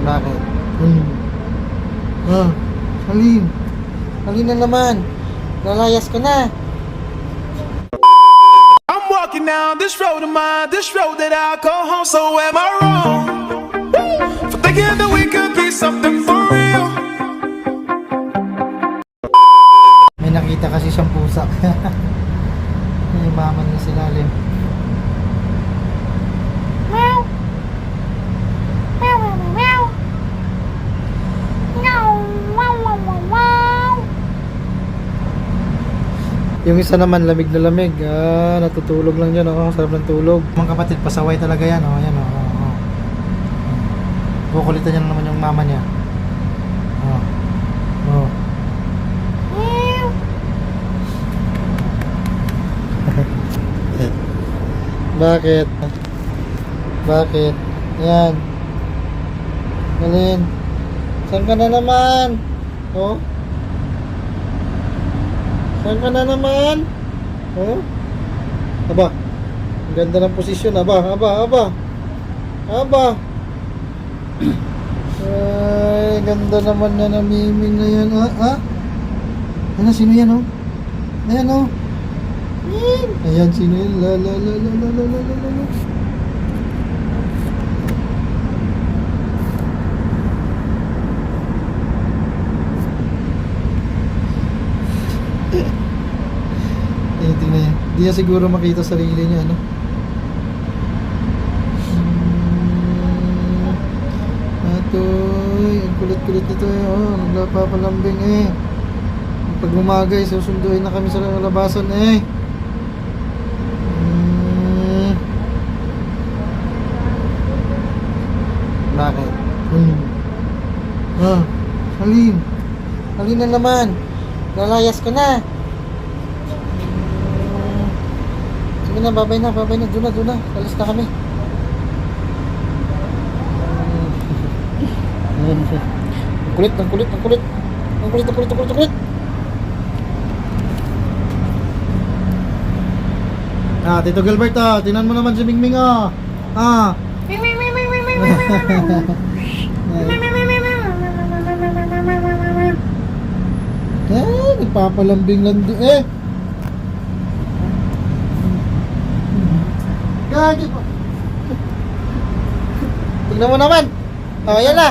Bakit? Halin. Halin na naman. Lalayas ka na. I'm walking down this road of mine, this road that I call home. So am I wrong for thinking that we could be something for real? May nakita kasi siyang pusa. May maman na si Lalim. Meow. Meow, meow, meow. Meow, wow, wow, wow, wow. Yung isa naman lamig na lamig. Natutulog lang dyan. Sarap ng tulog. Mga kapatid, pasaway talaga yan. Yan, kukulitan niya na naman yung mama niya. Meow. Bakit? Bakit? Yan. Galin. Saan ka na naman? Saan ka na naman? Aba. Ang ganda ng posisyon. Aba. Ay, ganda naman na namiming na yan. Ano, sino yan, Ayan, Ayan, sino yan? La. Tingnan niya. Hindi niya siguro makita sarili niya, Atoy, ang kulit-kulit nito nagpapalambing Pag umagay, susunduin na kami sa labasan Bakit? Halin. Halin na naman. Lalayas ka na. Sige na, babay na. Doon na. Alis na kami. Ang kulit. Tito Gilbert, tingnan mo naman si Mingming, Meow, meow, meow, meow, meow, meow, meow. Nagpapalambing lang Gagi po. Tingnan mo naman. Yan na.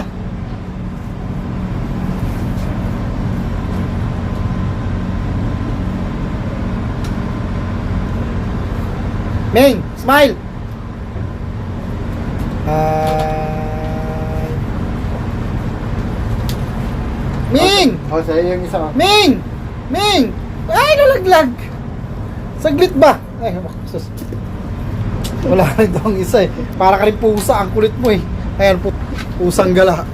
Ming, smile. Ming! Sa'yo yung isa. Ming! Ay, nalaglag. Saglit ba? Ay, sus. Wala rin daw ang isa Para ka rin pusa. Ang kulit mo Ayan, pusang gala.